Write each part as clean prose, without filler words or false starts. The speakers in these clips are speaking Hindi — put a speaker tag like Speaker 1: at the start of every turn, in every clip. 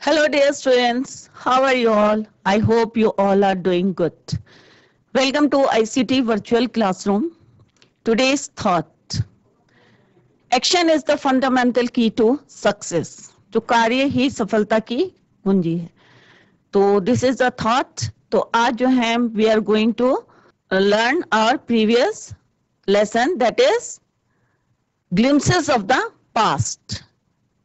Speaker 1: Hello, dear students. How are you all? I hope you all are doing good. Welcome to ICT Virtual Classroom. Today's thought: Action is the fundamental key to success. जो कार्य ही सफलता की कुंजी है. तो this is the thought. तो आज जो है we are going to learn our previous lesson, that is glimpses of the past.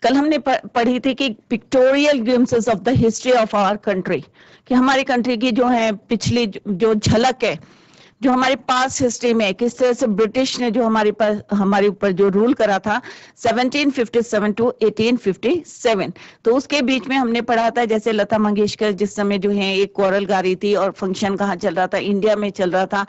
Speaker 1: कल हमने पढ़ी थी कि pictorial glimpses of the history of our country, कि हमारी कंट्री की जो है पिछली जो झलक है, जो हमारे पास हिस्ट्री में किस तरह से ब्रिटिश ने जो हमारे ऊपर जो रूल करा था 1757 टू 1857. तो उसके बीच में हमने पढ़ा था जैसे लता मंगेशकर जिस समय जो है एक कोरल गा रही थी और फंक्शन कहाँ चल रहा था, इंडिया में चल रहा था.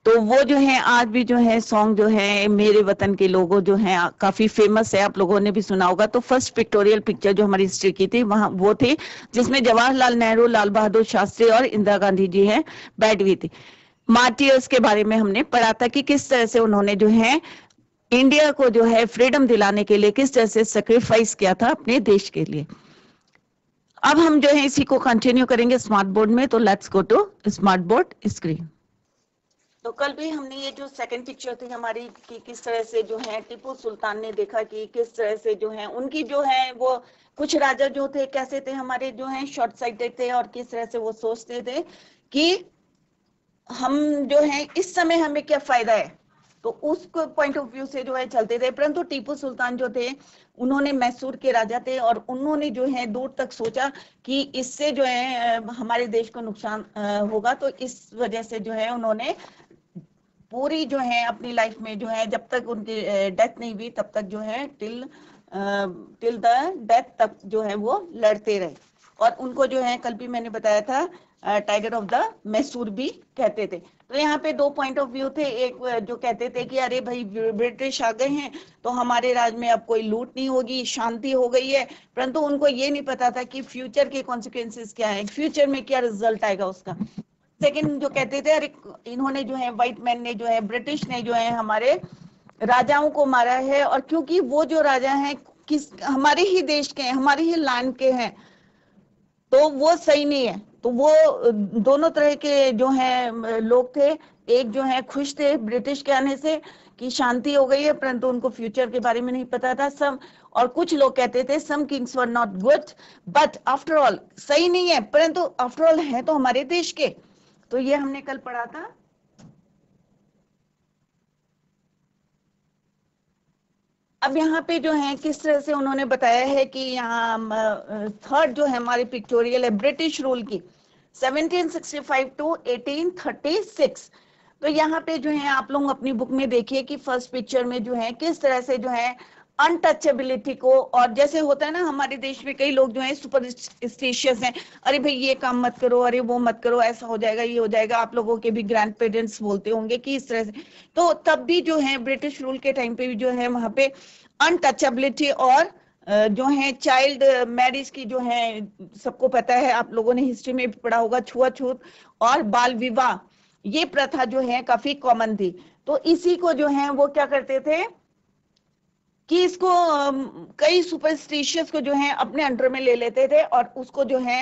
Speaker 1: तो वो जो है आज भी जो है सॉन्ग जो है मेरे वतन के लोगों जो है काफी फेमस है, आप लोगों ने भी सुना होगा. तो फर्स्ट पिक्टोरियल पिक्चर जो हमारी हिस्ट्री की थी वहां वो थी जिसमें जवाहरलाल नेहरू, लाल बहादुर शास्त्री और इंदिरा गांधी जी है बैठी हुई थी. मार्टियर्स के बारे में हमने पढ़ा था कि किस तरह से उन्होंने जो है इंडिया को जो है फ्रीडम दिलाने के लिए किस तरह से सेक्रीफाइस किया था अपने देश के लिए. अब हम जो है इसी को कंटिन्यू करेंगे स्मार्ट बोर्ड में. तो let's go to smart board screen. तो कल भी हमने ये जो सेकंड पिक्चर थी हमारी कि किस तरह से जो है टीपू सुल्तान ने देखा कि किस तरह से जो है उनकी जो है वो कुछ राजा जो थे कैसे थे, हमारे जो है शॉर्ट साइटेड थे और किस तरह से वो सोचते थे कि हम जो है इस समय हमें क्या फायदा है, तो उस पॉइंट ऑफ व्यू से जो है चलते थे. परंतु टीपू सुल्तान जो थे उन्होंने मैसूर के राजा थे और उन्होंने जो है दूर तक सोचा कि इससे जो है हमारे देश को नुकसान होगा. तो इस वजह से जो है उन्होंने पूरी जो है अपनी लाइफ में जो है जब तक उनकी डेथ नहीं हुई तब तक जो है टिल द डेथ तक जो है वो लड़ते रहे. और उनको जो है कल भी मैंने बताया था टाइगर ऑफ द मैसूर भी कहते थे. तो यहाँ पे दो पॉइंट ऑफ व्यू थे. एक जो कहते थे कि अरे भाई ब्रिटिश आ गए हैं तो हमारे राज में अब कोई लूट नहीं होगी, शांति हो गई है. परंतु उनको ये नहीं पता था कि फ्यूचर के कॉन्सिक्वेंसेस क्या है, फ्यूचर में क्या रिजल्ट आएगा उसका. सेकंड जो कहते थे अरे इन्होंने जो है व्हाइट मैन ने जो है ब्रिटिश ने जो है हमारे राजाओं को मारा है, और क्योंकि वो जो राजा हैं किस हमारे ही देश के हैं, हमारे ही लैंड के हैं, तो वो सही नहीं है. तो वो दोनों तरह के जो है लोग थे. एक जो है खुश थे ब्रिटिश के आने से कि शांति हो गई है, परंतु उनको फ्यूचर के बारे में नहीं पता था सब. और कुछ लोग कहते थे some kings were not good but after all सही नहीं है, परंतु आफ्टर ऑल है तो हमारे देश के. तो ये हमने कल पढ़ा था. अब यहाँ पे जो है किस तरह से उन्होंने बताया है कि यहाँ थर्ड जो है हमारी पिक्टोरियल है ब्रिटिश रूल की 1765 टू 1836. तो यहाँ पे जो है आप लोग अपनी बुक में देखिए कि फर्स्ट पिक्चर में जो है किस तरह से जो है अनटचेबिलिटी को, और जैसे होता है ना हमारे देश में कई लोग जो है सुपरस्टिशियस हैं, अरे भाई ये काम मत करो, अरे वो मत करो, ऐसा हो जाएगा ये हो जाएगा. आप लोगों के भी ग्रैंड पेरेंट्स बोलते होंगे कि इस तरह से. तो तब भी जो है ब्रिटिश रूल के टाइम पे भी जो है वहां पे अनटचेबिलिटी और जो है चाइल्ड मैरिज की जो है सबको पता है, आप लोगों ने हिस्ट्री में भी पढ़ा होगा, छुआछूत और बाल विवाह ये प्रथा जो है काफी कॉमन थी. तो इसी को जो है वो क्या करते थे कि इसको कई सुपरस्टिशियस को जो है अपने अंडर में ले लेते थे और उसको जो है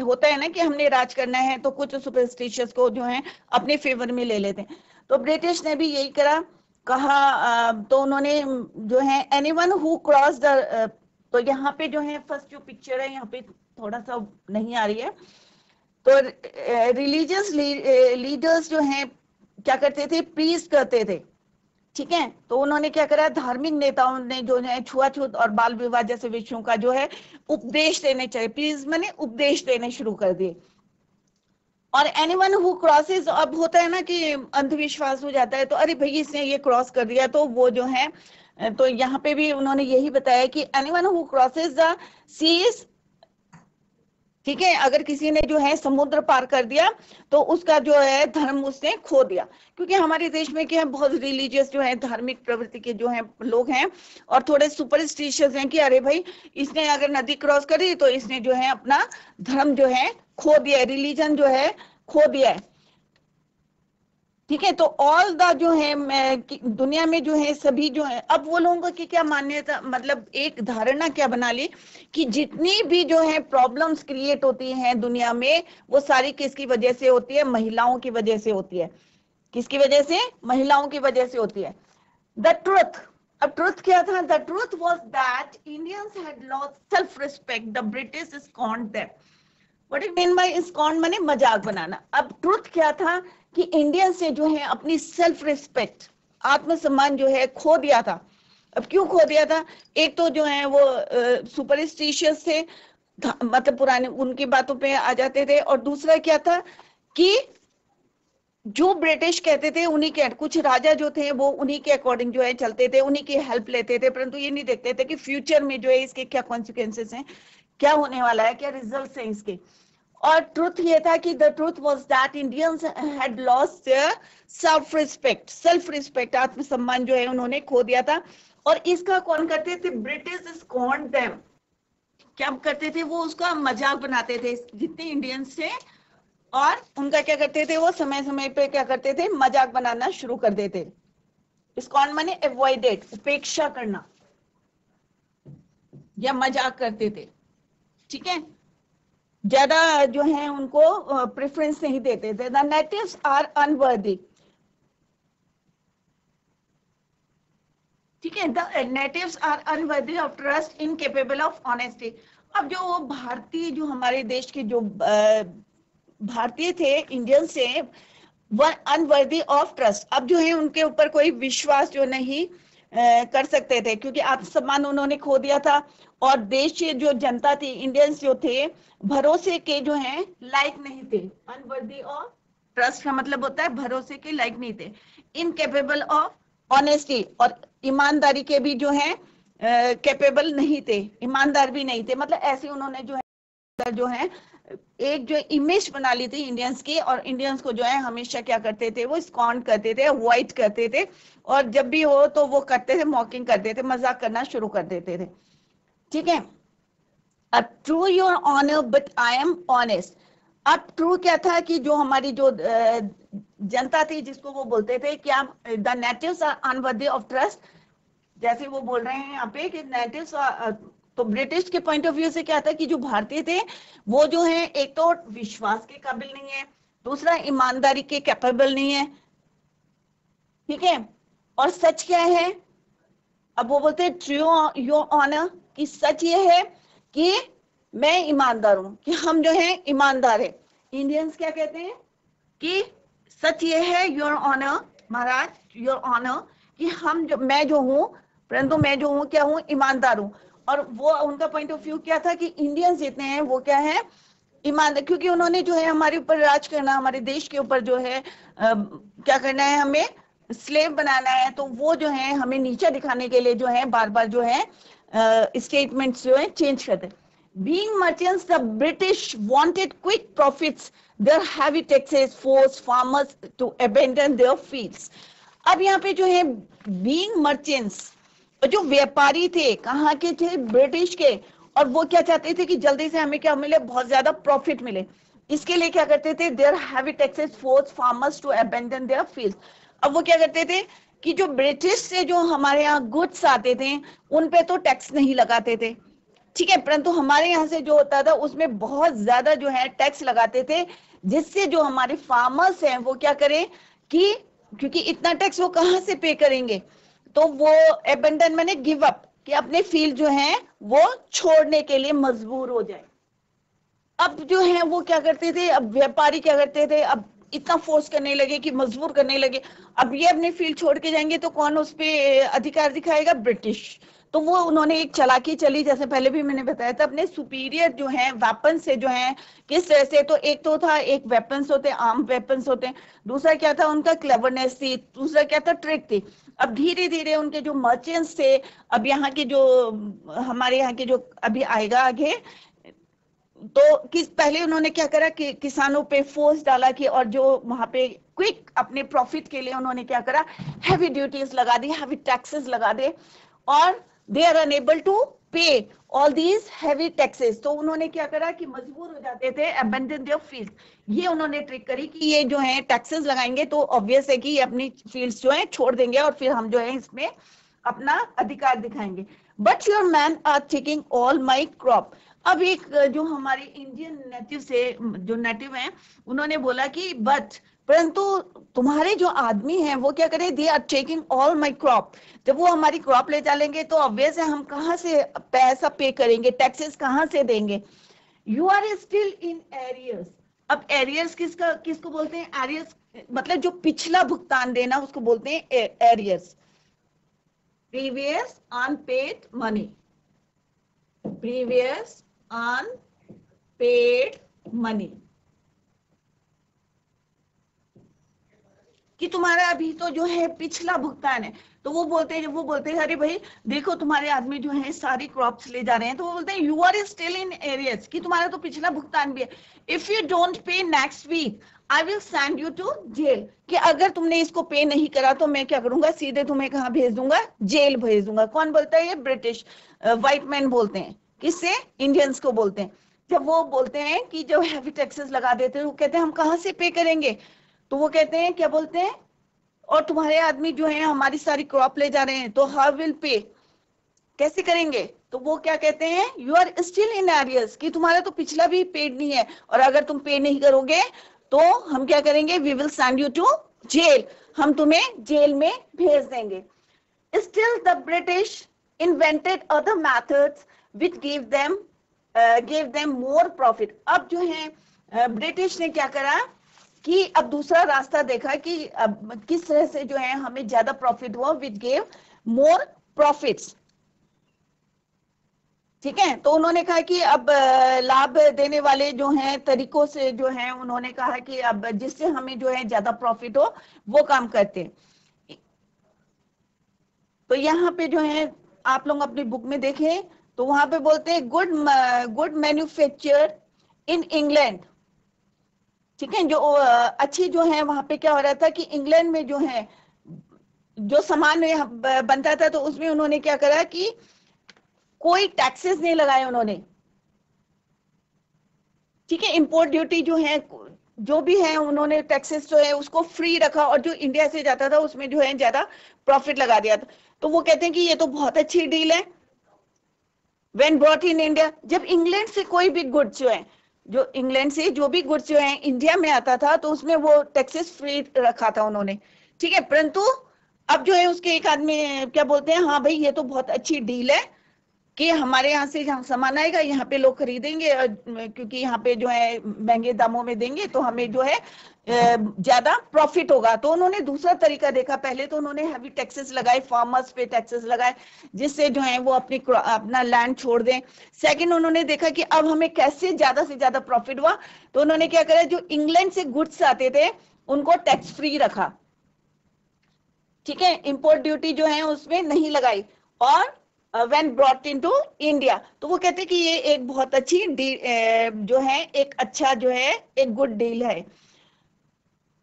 Speaker 1: होता है ना कि हमने राज करना है तो कुछ सुपरस्टिशियस को जो है अपने फेवर में ले लेते हैं. तो ब्रिटिश ने भी यही कहा. तो उन्होंने जो है एनीवन हु क्रॉस द, तो यहाँ पे जो है फर्स्ट जो पिक्चर है यहाँ पे थोड़ा सा नहीं आ रही है. तो रिलीजियस लीडर्स जो हैं क्या करते थे, प्रीच करते थे, ठीक है. तो उन्होंने क्या करा, धार्मिक नेताओं ने जो है छुआछूत और बाल विवाह जैसे विषयों का जो है उपदेश देने चाहिए, प्लीज मैंने उपदेश देने शुरू कर दिए. और एनीवन हु क्रॉसेस, अब होता है ना कि अंधविश्वास हो जाता है, तो अरे भाई इसने ये क्रॉस कर दिया तो वो जो है, तो यहाँ पे भी उन्होंने यही बताया कि anyone who crosses the seas, ठीक है, अगर किसी ने जो है समुद्र पार कर दिया तो उसका जो है धर्म उसने खो दिया. क्योंकि हमारे देश में क्या है बहुत रिलीजियस जो है धार्मिक प्रवृत्ति के जो है लोग हैं और थोड़े सुपरस्टिशियस हैं कि अरे भाई इसने अगर नदी क्रॉस करी तो इसने जो है अपना धर्म जो है खो दिया है, रिलीजन जो है खो दिया है. ठीक है। तो ऑल द जो है दुनिया में जो है सभी जो है, अब वो लोगों की क्या मान्यता, मतलब एक धारणा क्या बना ली कि जितनी भी जो है प्रॉब्लम्स क्रिएट होती हैं दुनिया में, वो सारी किसकी वजह से होती है? महिलाओं की वजह से होती है। किसकी वजह से? महिलाओं की वजह से होती है। द ट्रुथ, अब ट्रुथ क्या था? The truth was that Indians had lost self respect, the British scorned them. What do you mean by scorned? माने मजाक बनाना। अब ट्रुथ क्या था कि इंडियन से जो है अपनी सेल्फ रिस्पेक्ट, आत्मसम्मान जो है खो दिया था। अब क्यों खो दिया था? एक तो जो है वो सुपरस्टिशियस थे, मतलब पुराने उनकी बातों पे आ जाते थे, और दूसरा क्या था कि जो ब्रिटिश कहते थे उन्हीं के, कुछ राजा जो थे वो उन्हीं के अकॉर्डिंग जो है चलते थे, उन्हीं की हेल्प लेते थे, परंतु ये नहीं देखते थे कि फ्यूचर में जो है इसके क्या कॉन्सिक्वेंसेस हैं, क्या होने वाला है, क्या रिजल्ट्स हैं इसके। और ट्रुथ ये था कि the truth was that Indians had lost their self respect, self respect, आत्मसम्मान जो है उन्होंने खो दिया था। और इसका कौन करते थे? British scorned them. क्या करते थे? वो उसका मजाक बनाते थे जितने इंडियंस थे, और उनका क्या करते थे? वो समय समय पे क्या करते थे? मजाक बनाना शुरू कर देते। स्कॉन्ड माने अवॉइडेड, उपेक्षा करना या मजाक करते थे। ठीक है, ज्यादा जो है उनको प्रेफरेंस नहीं देते थे। द नेटिव्स आर अनवर्दी, ठीक है, the natives are unworthy of trust, incapable of honesty. अब जो भारतीय, जो हमारे देश के जो भारतीय थे, इंडियन से, वह अनवर्दी ऑफ ट्रस्ट, अब जो है उनके ऊपर कोई विश्वास जो नहीं कर सकते थे, क्योंकि आत्मसम्मान उन्होंने खो दिया था। और देश की जो जनता थी, इंडियंस जो थे, भरोसे के जो है लायक नहीं थे। अनवर्दी ऑफ ट्रस्ट का मतलब होता है भरोसे के लायक नहीं थे। इनकेपेबल ऑफ ऑनेस्टी, और ईमानदारी के भी जो है कैपेबल नहीं थे, ईमानदार भी नहीं थे। मतलब ऐसे उन्होंने जो है एक जो इमेज बना ली थी इंडियंस की, और इंडियंस को जो है हमेशा क्या करते थे? वो स्कॉन करते थे, अवॉइड करते थे, और जब भी हो तो वो करते थे, मॉकिंग करते थे, मजाक करना शुरू कर देते थे। ठीक है, अब true your honour but I am honest. अब ट्रू क्या था कि जो हमारी जो जनता थी, जिसको वो बोलते थे क्या, the natives are unworthy of trust, जैसे वो बोल रहे हैं यहाँ पे कि नेटिव्स, तो ब्रिटिश के पॉइंट ऑफ व्यू से क्या था कि जो भारतीय थे वो जो है एक तो विश्वास के काबिल नहीं है, दूसरा ईमानदारी के कैपेबल नहीं है। ठीक है, और सच क्या है? अब वो बोलते हैं ट्रू योर ऑनर, कि सच ये है कि मैं ईमानदार हूं, कि हम जो है ईमानदार है। इंडियंस क्या कहते हैं कि सच ये है योर ऑनर, महाराज योर ऑनर, कि हम जो, मैं जो हूं, परंतु मैं जो हूं क्या हूं? ईमानदार हूं। और वो उनका पॉइंट ऑफ व्यू क्या था कि इंडियंस जितने हैं वो क्या है? ईमानदार, क्योंकि उन्होंने जो है हमारे ऊपर राज करना, हमारे देश के ऊपर जो है क्या करना है? हमें स्लेव बनाना है। तो वो जो है हमें नीचा दिखाने के लिए जो है बार बार जो है स्टेटमेंट्स जो है चेंज करते हैं। Being merchants, the British wanted quick profits. Their heavy taxes forced farmers to abandon their fields. अब यहाँ पे जो है being merchants, जो व्यापारी थे, कहाँ के थे? ब्रिटिश के। और वो क्या चाहते थे कि जल्दी से हमें क्या मिले? बहुत ज्यादा प्रॉफिट मिले। इसके लिए क्या करते थे? Their heavy taxes force farmers to abandon their fields. अब वो क्या करते थे कि जो ब्रिटिश से जो हमारे यहाँ गुड्स आते थे उन पे तो टैक्स नहीं लगाते थे, ठीक है, परंतु हमारे यहाँ से जो होता था उसमें बहुत ज्यादा जो है टैक्स लगाते थे, जिससे जो हमारे फार्मर्स हैं वो क्या करें कि, क्योंकि इतना टैक्स वो कहाँ से पे करेंगे, तो वो एबंडन मैंने गिव अप, कि अपने फील्ड जो है वो छोड़ने के लिए मजबूर हो जाए। अब जो है वो क्या करते थे? अब व्यापारी क्या करते थे? अब इतना फोर्स करने लगे कि मजबूर करने लगे। अब ये अपने फील्ड छोड़ के जाएंगे तो कौन उस पे अधिकार दिखाएगा? ब्रिटिश। तो वो उन्होंने एक चालाकी चली, जैसे पहले भी मैंने बताया था, अपने सुपीरियर जो है वेपन से जो है किस तरह से, तो एक तो था, एक वेपन्स होते हैं, आर्म वेपन्स होते हैं, दूसरा क्या था? उनका क्लेवरनेस थी, दूसरा क्या था? ट्रिक थी। अब धीरे धीरे उनके जो मर्चेंट्स थे, अब यहाँ के जो हमारे यहाँ के जो अभी आएगा आगे, तो किस पहले उन्होंने क्या करा कि किसानों पे फोर्स डाला कि, और जो वहां पे क्विक अपने प्रॉफिट के लिए उन्होंने क्या करा? हैवी ड्यूटीज लगा दी, हैवी टैक्सेस लगा दे, और दे आर अनेबल टू पे। All these heavy taxes. तो उन्होंने क्या करा कि मजबूर हो जाते थे, अबैंडन देयर फील्ड। ये उन्होंने ट्रिक करी कि ये जो है टैक्सेस लगाएंगे तो ऑब्वियस है कि ये अपनी फील्ड्स जो है छोड़ देंगे और फिर हम जो है इसमें अपना अधिकार दिखाएंगे। But your man are taking all my crop. अब एक जो हमारे इंडियन नेटिव से जो नेटिव हैं उन्होंने बोला कि बट परंतु तुम्हारे जो आदमी हैं वो क्या करें, they are taking all my crop. जब वो हमारी क्रॉप ले चलेंगे तो ऑब्वियस है हम कहाँ से पैसा पे करेंगे, टैक्सेस कहाँ से देंगे। You are still in arrears. अब एरियर्स किसको बोलते हैं? एरियर्स मतलब जो पिछला भुगतान देना उसको बोलते हैं arrears. Previous unpaid money, previous unpaid money, कि तुम्हारा अभी तो जो है पिछला भुगतान है। तो वो बोलते हैं अरे भाई देखो तुम्हारे आदमी जो है सारी क्रॉप्स ले जा रहे हैं। तो वो बोलते हैं you are still in arrears, कि तुम्हारा तो पिछला भुगतान भी है। If you don't pay next week I will send you to jail, कि अगर तुमने इसको पे नहीं करा तो मैं क्या करूंगा, सीधे तुम्हें कहाँ भेज दूंगा, जेल भेज दूंगा। कौन बोलता है? ये ब्रिटिश व्हाइट मैन बोलते हैं। किससे? इंडियंस को बोलते हैं। जब वो बोलते हैं कि जो हैवी टैक्सेस लगा देते हैं, वो कहते हैं हम कहाँ से पे करेंगे। तो वो कहते हैं, क्या बोलते हैं, और तुम्हारे आदमी जो है हमारी सारी क्रॉप ले जा रहे हैं तो हाउ विल पे, कैसे करेंगे। तो वो क्या कहते हैं, you are still in arrears, कि तुम्हारा तो पिछला भी पेड नहीं है और अगर तुम पे नहीं करोगे तो हम क्या करेंगे, we will send you to jail, हम तुम्हें जेल में भेज देंगे। Still the British invented other methods which give them more profit. अब जो है ब्रिटिश ने क्या करा कि अब दूसरा रास्ता देखा कि अब किस तरह से जो है हमें ज्यादा प्रॉफिट हुआ, विच गेव मोर प्रॉफिट्स। ठीक है, तो उन्होंने कहा कि अब लाभ देने वाले जो हैं तरीकों से जो है उन्होंने कहा कि अब जिससे हमें जो है ज्यादा प्रॉफिट हो वो काम करते हैं। तो यहाँ पे जो है आप लोग अपनी बुक में देखें तो वहां पे बोलते हैं गुड मैन्युफैक्चर इन इंग्लैंड। ठीक है, जो अच्छी जो है वहां पे क्या हो रहा था कि इंग्लैंड में जो है जो सामान बनता था तो उसमें उन्होंने क्या करा कि कोई टैक्सेस नहीं लगाए उन्होंने। ठीक है, इंपोर्ट ड्यूटी जो है जो भी है उन्होंने टैक्सेस जो है उसको फ्री रखा और जो इंडिया से जाता था उसमें जो है ज्यादा प्रॉफिट लगा दिया था। तो वो कहते हैं कि ये तो बहुत अच्छी डील है। व्हेन ब्रॉट इन इंडिया, जब इंग्लैंड से कोई भी गुड्स जो है, जो इंग्लैंड से जो भी गुड्स जो है इंडिया में आता था तो उसमें वो टैक्सेस फ्री रखा था उन्होंने। ठीक है, परंतु अब जो है उसके एक आदमी क्या बोलते हैं, हाँ भाई ये तो बहुत अच्छी डील है कि हमारे यहाँ से जहाँ सामान आएगा यहाँ पे लोग खरीदेंगे क्योंकि यहाँ पे जो है महंगे दामों में देंगे तो हमें जो है ज्यादा प्रॉफिट होगा। तो उन्होंने दूसरा तरीका देखा। पहले तो उन्होंने हैवी टैक्सेस लगाए, फार्मर्स पे टैक्सेस लगाए जिससे जो है वो अपना लैंड छोड़ दें। सेकंड उन्होंने देखा कि अब हमें कैसे ज्यादा से ज्यादा प्रॉफिट हुआ, तो उन्होंने क्या करा, जो इंग्लैंड से गुड्स आते थे उनको टैक्स फ्री रखा। ठीक है, इंपोर्ट ड्यूटी जो है उसमें नहीं लगाई। और when brought into India, तो वो कहते हैं कि ये एक बहुत अच्छी जो है एक अच्छा जो है एक गुड डील है।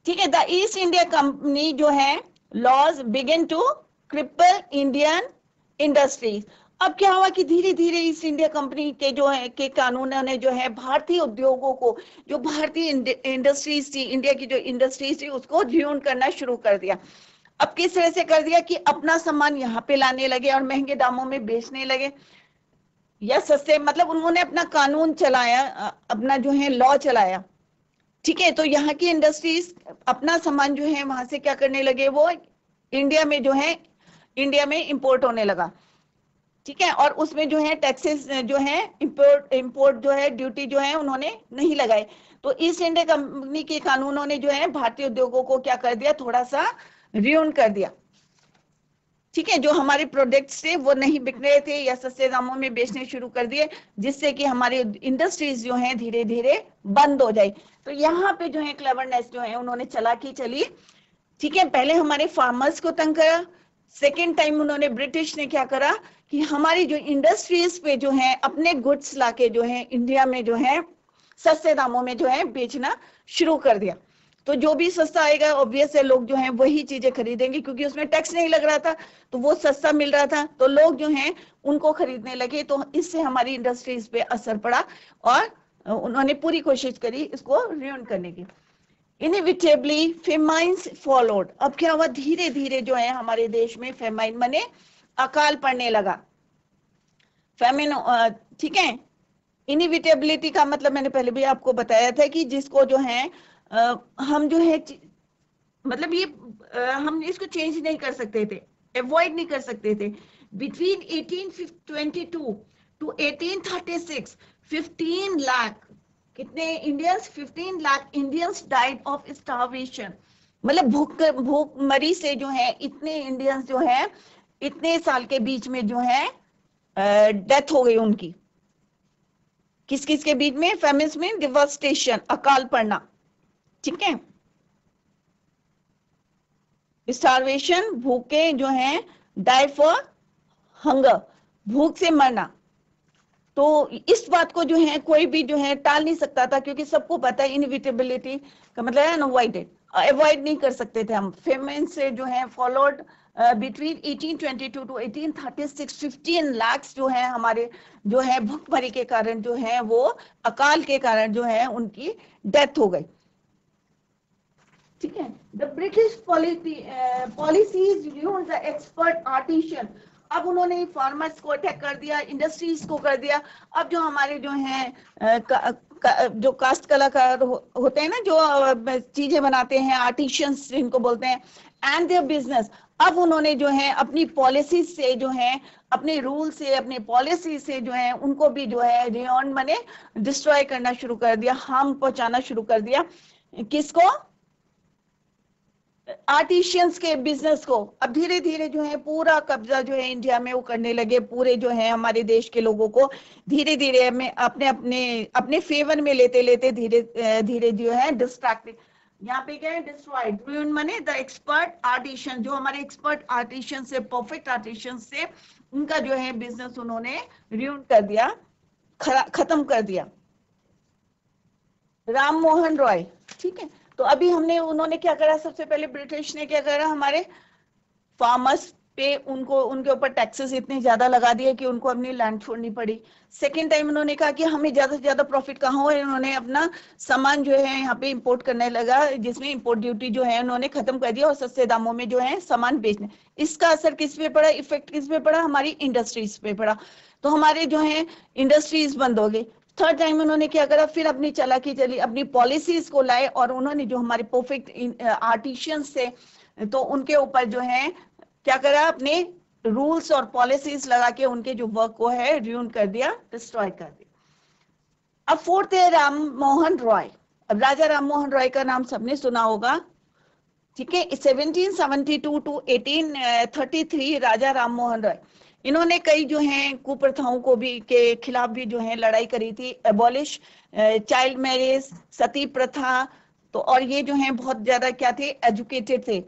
Speaker 1: ठीक है, द ईस्ट इंडिया कंपनी जो है laws begin to cripple Indian industries. अब क्या हुआ कि धीरे धीरे ईस्ट इंडिया कंपनी के जो है के कानूनों ने जो है भारतीय उद्योगों को, जो भारतीय इंडस्ट्रीज थी, इंडिया की जो इंडस्ट्रीज थी उसको ड्यून करना शुरू कर दिया। अब किस तरह से कर दिया कि अपना सामान यहाँ पे लाने लगे और महंगे दामों में बेचने लगे या सस्ते, मतलब उन्होंने अपना कानून चलाया, अपना जो है लॉ चलाया। ठीक है, तो यहाँ की इंडस्ट्रीज अपना सामान जो है वहां से क्या करने लगे, वो इंडिया में जो है इंडिया में इंपोर्ट होने लगा। ठीक है, और उसमें जो है टैक्सेस जो है इंपोर्ट जो है ड्यूटी जो है उन्होंने नहीं लगाए। तो ईस्ट इंडिया कंपनी के कानूनों ने जो है भारतीय उद्योगों को क्या कर दिया, थोड़ा सा रियून कर दिया। ठीक है, जो हमारे प्रोडक्ट्स थे वो नहीं बिक रहे थे या सस्ते दामों में बेचने शुरू कर दिए जिससे कि हमारी इंडस्ट्रीज जो हैं धीरे धीरे बंद हो जाए। तो यहाँ पे जो है क्लेवरनेस जो है उन्होंने चालाकी चली। ठीक है, पहले हमारे फार्मर्स को तंग करा, सेकेंड टाइम उन्होंने ब्रिटिश ने क्या करा कि हमारी जो इंडस्ट्रीज पे जो है अपने गुड्स लाके जो है इंडिया में जो है सस्ते दामों में जो है बेचना शुरू कर दिया। तो जो भी सस्ता आएगा ऑब्वियस है लोग जो हैं वही चीजें खरीदेंगे, क्योंकि उसमें टैक्स नहीं लग रहा था तो वो सस्ता मिल रहा था, तो लोग जो हैं उनको खरीदने लगे। तो इससे हमारी इंडस्ट्रीज पे असर पड़ा और उन्होंने पूरी कोशिश करी इसको रियून करने की। Inevitably famines followed. अब क्या हुआ, धीरे धीरे जो है हमारे देश में फेमाइन माने अकाल पड़ने लगा। फेमिन, ठीक है। इनएविटेबिलिटी का मतलब मैंने पहले भी आपको बताया था कि जिसको जो है हम जो है मतलब ये हम इसको चेंज नहीं कर सकते थे, अवॉइड नहीं कर सकते थे। बिटवीन 1822 टू 1836 15 लाख कितने Indians, 15 lakh Indians died of starvation. मतलब भूख मरी से जो है इतने इंडियंस जो है इतने साल के बीच में जो है डेथ हो गई उनकी। किस किस के बीच में? फेमिस में डिवास्टेशन, अकाल पड़ना, ठीक है। स्टार्वेशन, भूखे जो है, डाई फॉर हंगर, भूख से मरना। तो इस बात को जो है कोई भी जो है टाल नहीं सकता था, क्योंकि सबको पता है इनविटेबिलिटी का मतलब है अनअवॉइडेड, अवॉइड नहीं कर सकते थे हम। फेमिन से जो है फॉलोड बिटवीन 1822 टू 1836 15 लाख जो है हमारे जो है भुखमरी के कारण जो है वो अकाल के कारण जो है उनकी डेथ हो गई, ठीक है। The British policies use the expert artisan. अब उन्होंने फार्मर्स को अटैक कर दिया, इंडस्ट्रीज को कर दिया। अब जो हमारे जो हैं जो कास्ट कलाकार होते हैं ना, जो चीजें बनाते हैं, आर्टिशियंस जिनको बोलते हैं, एंड देयर बिजनेस। अब उन्होंने जो है अपनी पॉलिसी से जो है, अपने रूल से, अपने पॉलिसी से जो है उनको भी जो है रियॉन माने डिस्ट्रॉय करना शुरू कर दिया, हार्म पहुंचाना शुरू कर दिया। किसको? आर्टिशियंस के बिजनेस को। अब धीरे धीरे जो है पूरा कब्जा जो है इंडिया में वो करने लगे, पूरे जो है हमारे देश के लोगों को धीरे धीरे में अपने अपने अपने फेवर में लेते लेते धीरे धीरे जो है डिस्ट्रैक्ट। यहाँ पे क्या है? डिस्ट्रॉयड, रूइन माने द एक्सपर्ट आर्टिशियन। जो हमारे एक्सपर्ट आर्टिशियन से, परफेक्ट आर्टिशियन से, उनका जो है बिजनेस उन्होंने रूइन कर दिया, खत्म कर दिया। राम मोहन रॉय, ठीक है। तो अभी हमने उन्होंने क्या करा, सबसे पहले ब्रिटिश ने क्या करा, हमारे फार्मर्स पे उनको उनके ऊपर टैक्सेस इतने ज्यादा लगा दिए कि उनको अपनी लैंड छोड़नी पड़ी। सेकेंड टाइम उन्होंने कहा कि हमें ज्यादा से ज्यादा प्रॉफिट कहाँ हो, उन्होंने अपना सामान जो है यहाँ पे इंपोर्ट करने लगा, जिसमें इंपोर्ट ड्यूटी जो है उन्होंने खत्म कर दिया और सस्ते दामों में जो है सामान बेचने। इसका असर किस पे पड़ा, इफेक्ट किस पे पड़ा? हमारी इंडस्ट्रीज पे पड़ा। तो हमारे जो है इंडस्ट्रीज बंद हो गई। थर्ड टाइम उन्होंने क्या करा, फिर अपनी चालाकी चली, अपनी पॉलिसीज को लाए और उन्होंने जो हमारे परफेक्ट आर्टिशियंस थे तो उनके ऊपर जो है क्या करा, अपने रूल्स और पॉलिसीज लगा के उनके जो वर्क को है रियून कर दिया, डिस्ट्रॉय कर दिया। अब फोर्थ है राम मोहन रॉय। अब राजा राम मोहन रॉय का नाम सबने सुना होगा, ठीक है। 1772 टू 1833 राजा राम मोहन रॉय, इन्होंने कई जो हैं कुप्रथाओं को भी के खिलाफ भी जो है लड़ाई करी थी। एबॉलिश चाइल्ड मैरिज, सती प्रथा। तो और ये जो है बहुत ज्यादा क्या थे, एजुकेटेड थे।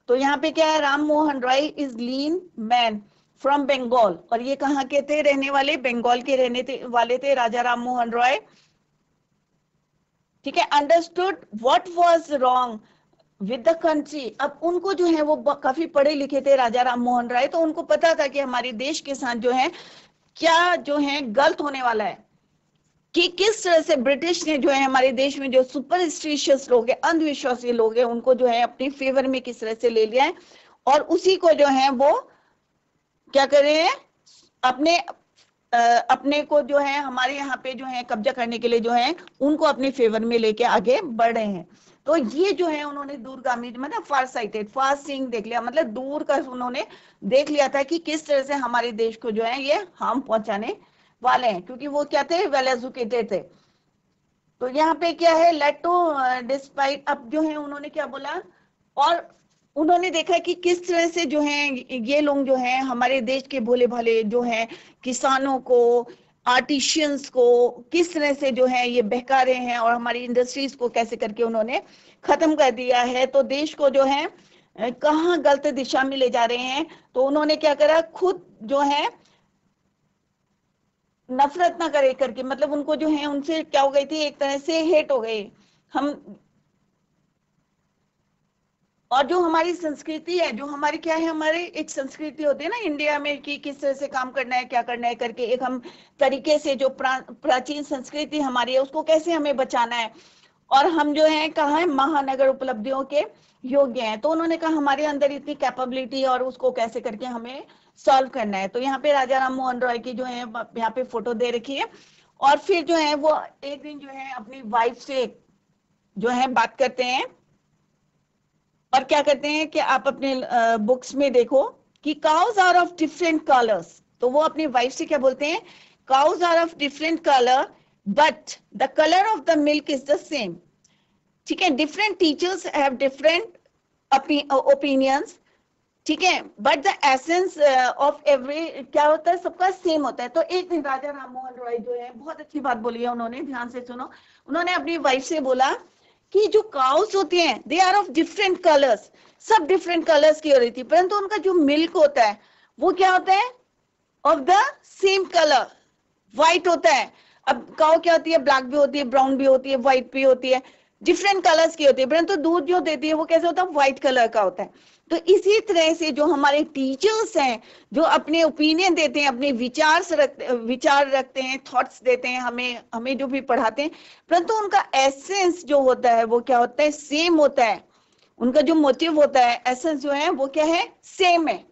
Speaker 1: तो यहाँ पे क्या है, Ram Mohan Roy is lean man from Bengal. और ये कहाँ के थे रहने वाले? बंगाल के रहने वाले थे राजा राम मोहन रॉय, ठीक है। Understood what was wrong with the country. अब उनको जो है वो काफी पढ़े लिखे थे राजा राम मोहन राय, तो उनको पता था कि हमारे देश के साथ जो है क्या जो है गलत होने वाला है, कि किस तरह से ब्रिटिश ने जो है हमारे देश में जो सुपरस्टिशियस लोग हैं, अंधविश्वासी लोग हैं, उनको जो है अपने फेवर में किस तरह से ले लिया है, और उसी को जो है वो क्या कर रहे हैं, अपने अपने को जो है हमारे यहाँ पे जो है कब्जा करने के लिए जो है उनको अपने फेवर में लेके आगे बढ़ रहे हैं। तो ये जो है उन्होंने दूरगामी मतलब फार साइटेड, फार सीइंग देख लिया, मतलब दूर का उन्होंने देख लिया था कि किस तरह से हमारे देश को जो है ये हार्म पहुंचाने वाले हैं, क्योंकि वो क्या थे, वेल एजुकेटेड थे। तो यहाँ पे क्या है, लेट टू डिस्पाइट। अब जो है उन्होंने क्या बोला, और उन्होंने देखा कि किस तरह से जो है ये लोग जो है हमारे देश के भोले भाले जो है किसानों को, आर्टिशियंस को किस तरह से जो है ये बहका रहे हैं, और हमारी इंडस्ट्रीज को कैसे करके उन्होंने खत्म कर दिया है। तो देश को जो है कहाँ गलत दिशा में ले जा रहे हैं। तो उन्होंने क्या करा, खुद जो है नफरत ना करे करके, मतलब उनको जो है उनसे क्या हो गई थी, एक तरह से हेट हो गई। हम और जो हमारी संस्कृति है, जो हमारी क्या है, हमारे एक संस्कृति होती है ना इंडिया में कि किस तरह से काम करना है, क्या करना है करके, एक हम तरीके से जो प्राचीन संस्कृति हमारी है उसको कैसे हमें बचाना है, और हम जो है कहाँ है, महानगर उपलब्धियों के योग्य हैं। तो उन्होंने कहा हमारे अंदर इतनी कैपेबिलिटी और उसको कैसे करके हमें सॉल्व करना है। तो यहाँ पे राजा राम मोहन रॉय की जो है यहाँ पे फोटो दे रखी है, और फिर जो है वो एक दिन जो है अपनी वाइफ से जो है बात करते हैं, और क्या करते हैं कि आप अपने बुक्स में देखो कि cows are of different colours. तो वो अपनी वाइफ से क्या बोलते हैं, cows are of different colour but the colour of the milk is the same. ठीक है, different teachers have different opinions, ठीक है, but the essence of every क्या होता है, सबका सेम होता है। तो एक दिन राजा राम मोहन रॉय जो है, बहुत अच्छी बात बोली है उन्होंने, ध्यान से सुनो। उन्होंने अपनी वाइफ से बोला कि जो काउस होते हैं they are of different colours, सब डिफरेंट कलर्स की हो रही थी, परंतु उनका जो मिल्क होता है वो क्या होता है, of the same colour, white होता है। अब काउ क्या होती है, ब्लैक भी होती है, ब्राउन भी होती है, व्हाइट भी होती है, डिफरेंट कलर्स की होती है, परंतु दूध जो देती है वो कैसे होता है, व्हाइट कलर का होता है। तो इसी तरह से जो हमारे टीचर्स हैं, जो अपने ओपिनियन देते हैं, अपने विचार रखते हैं, थॉट्स देते हैं हमें जो भी पढ़ाते हैं, परंतु उनका एसेंस जो होता है वो क्या होता है, सेम होता है। उनका जो मोटिव होता है, एसेंस जो है वो क्या है, सेम है।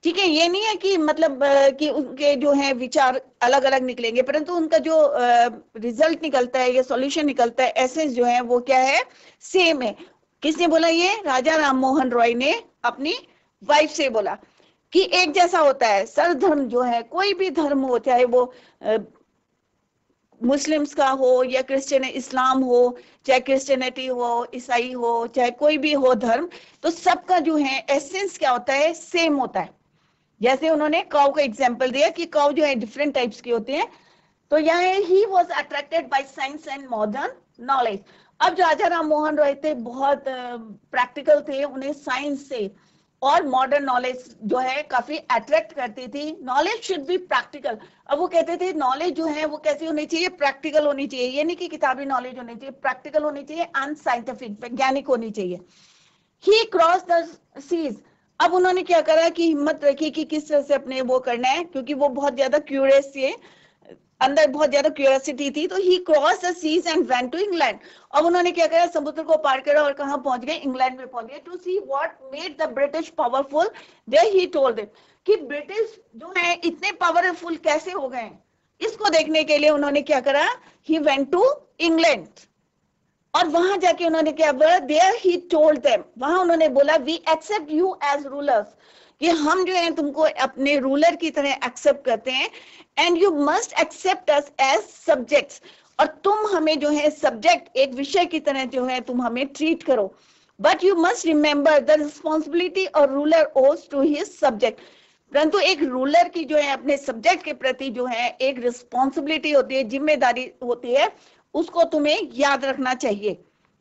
Speaker 1: ठीक है, ये नहीं है कि मतलब कि उनके जो है विचार अलग अलग निकलेंगे, परंतु उनका जो रिजल्ट निकलता है या सॉल्यूशन निकलता है, एसेंस जो है वो क्या है, सेम है। किसने बोला, ये राजा राम मोहन रॉय ने अपनी वाइफ से बोला कि एक जैसा होता है सर्वधर्म जो है, कोई भी धर्म हो, चाहे वो मुस्लिम्स का हो या क्रिश्चियन इस्लाम हो, चाहे क्रिश्चियनिटी हो, ईसाई हो, चाहे कोई भी हो धर्म, तो सबका जो है एसेंस क्या होता है, सेम होता है। जैसे उन्होंने काउ का एग्जांपल दिया कि काउ जो है डिफरेंट टाइप्स की होती हैं। तो यहाँ he was attracted by science and modern knowledge. अब जो राजा राम मोहन रॉय थे बहुत प्रैक्टिकल थे, उन्हें साइंस से और मॉडर्न नॉलेज जो है काफी अट्रैक्ट करती थी। Knowledge should be practical. अब वो कहते थे नॉलेज जो है वो कैसी होनी चाहिए, प्रैक्टिकल होनी चाहिए। ये नहीं कि किताबी नॉलेज होनी चाहिए, प्रैक्टिकल होनी चाहिए, अनसाइंटिफिक, वैज्ञानिक होनी चाहिए। ही क्रॉस द सीज। अब उन्होंने क्या करा कि हिम्मत रखी कि किस तरह से अपने वो करना है, क्योंकि वो बहुत ज्यादा क्यूरियस थे, अंदर बहुत ज्यादा क्यूरियोसिटी थी। तो he cross the seas and went to England. अब उन्होंने क्या करा, समुद्र को पार करा और कहां पहुंच गए, इंग्लैंड में पहुंच गए। To see what made the British powerful, there he told them कि ब्रिटिश जो है इतने पावरफुल कैसे हो गए। इसको देखने के लिए उन्होंने क्या करा, ही वेंट टू इंग्लैंड, और वहां जाके उन्होंने क्या बोला, देयर ही टोल्ड देम, वहां उन्होंने बोला we accept you as rulers, कि हम जो है तुमको अपने रूलर की तरह एक्सेप्ट करते हैं, and you must accept us as subjects, और तुम हमें जो है सब्जेक्ट, एक विषय की तरह जो है तुम हमें ट्रीट करो। But you must remember the responsibility और रूलर ओज टू हिज सब्जेक्ट। परंतु एक रूलर की जो है अपने सब्जेक्ट के प्रति जो है एक रिस्पॉन्सिबिलिटी होती है, जिम्मेदारी होती है, उसको तुम्हें याद रखना चाहिए।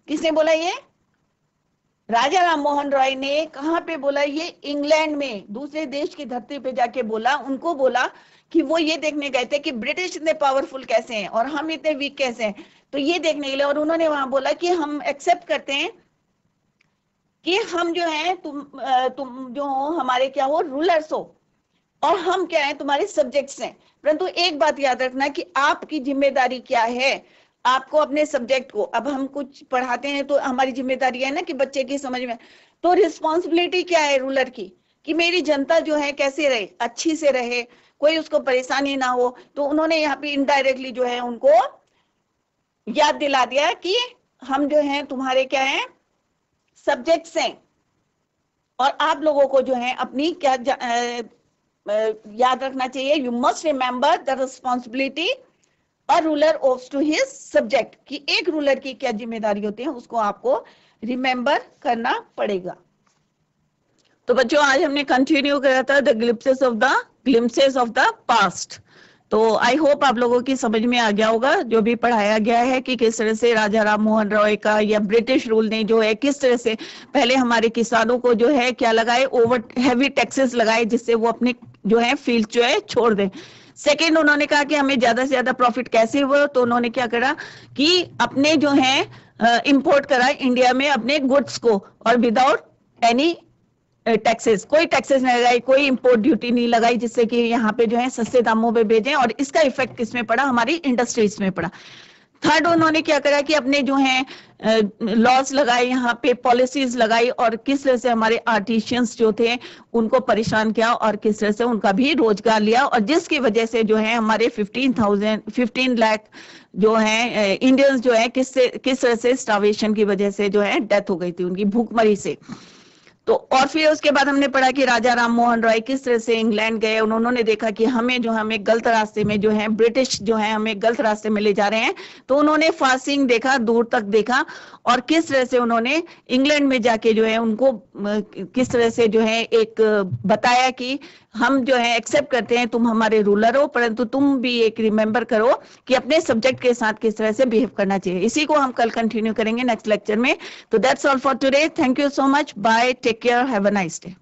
Speaker 1: किसने बोला ये, राजा राम मोहन रॉय ने। कहां पे बोला ये, इंग्लैंड में, दूसरे देश की धरती पे जाके बोला। उनको बोला कि वो ये देखने गए थे कि ब्रिटिश इतने पावरफुल कैसे हैं और हम इतने वीक कैसे हैं, तो ये देखने के लिए। और उन्होंने वहां बोला कि हम एक्सेप्ट करते हैं कि हम जो है तुम जो हो हमारे क्या हो, रूलर्स हो, और हम क्या है, तुम्हारे सब्जेक्ट्स हैं। परंतु एक बात याद रखना कि आपकी जिम्मेदारी क्या है, आपको अपने सब्जेक्ट को, अब हम कुछ पढ़ाते हैं तो हमारी जिम्मेदारी है ना कि बच्चे की समझ में, तो रिस्पॉन्सिबिलिटी क्या है रूलर की, कि मेरी जनता जो है कैसे रहे, अच्छी से रहे, कोई उसको परेशानी ना हो। तो उन्होंने यहाँ पे इनडायरेक्टली जो है उनको याद दिला दिया कि हम जो है तुम्हारे क्या है, सब्जेक्ट्स हैं, और आप लोगों को जो है अपनी क्या याद रखना चाहिए, you must remember the responsibility और ruler owes to his subject, कि एक रूलर की क्या जिम्मेदारी होती है उसको आपको रिमेंबर करना पड़ेगा। तो बच्चों आज हमने कंटिन्यू करा था the glimpses of the past. तो आई होप आप लोगों की समझ में आ गया होगा जो भी पढ़ाया गया है कि किस तरह से राजा राम मोहन रॉय का या ब्रिटिश रूल ने जो है किस तरह से पहले हमारे किसानों को जो है क्या लगाए, ओवर हैवी टैक्सेस लगाए, जिससे वो अपने जो है फील्ड जो है छोड़ दें। सेकेंड, उन्होंने कहा कि हमें ज्यादा से ज्यादा प्रॉफिट कैसे हुआ, तो उन्होंने क्या करा कि अपने जो है इंपोर्ट करा इंडिया में अपने गुड्स को, और विदाउट एनी टैक्सेस, कोई टैक्सेस नहीं लगाई, कोई इंपोर्ट ड्यूटी नहीं लगाई, जिससे कि यहाँ पे जो है सस्ते दामों पे भेजें, और इसका इफेक्ट किसमें पड़ा, हमारी इंडस्ट्रीज में पड़ा। थर्ड, उन्होंने क्या करा कि अपने जो है लॉज लगाए, यहाँ पे पॉलिसीज लगाई, और किस तरह से हमारे आर्टिशियंस जो थे उनको परेशान किया, और किस तरह से उनका भी रोजगार लिया, और जिसकी वजह से जो है हमारे 15 लाख जो है इंडियंस जो है किस तरह से स्टार्वेशन की वजह से जो है डेथ हो गई थी उनकी, भूखमरी से। तो और फिर उसके बाद हमने पढ़ा कि राजा राम मोहन रॉय किस तरह से इंग्लैंड गए, उन्होंने देखा कि हमें गलत रास्ते में जो है ब्रिटिश जो है हमें गलत रास्ते में ले जा रहे हैं, तो उन्होंने फासिंग देखा, दूर तक देखा, और किस तरह से उन्होंने इंग्लैंड में जाके जो है उनको किस तरह से जो है एक बताया कि हम जो है एक्सेप्ट करते हैं, तुम हमारे रूलर हो, परंतु तुम भी एक रिमेंबर करो कि अपने सब्जेक्ट के साथ किस तरह से बिहेव करना चाहिए। इसी को हम कल कंटिन्यू करेंगे नेक्स्ट लेक्चर में। तो that's all for today, thank you so much, bye, take care, have a nice day.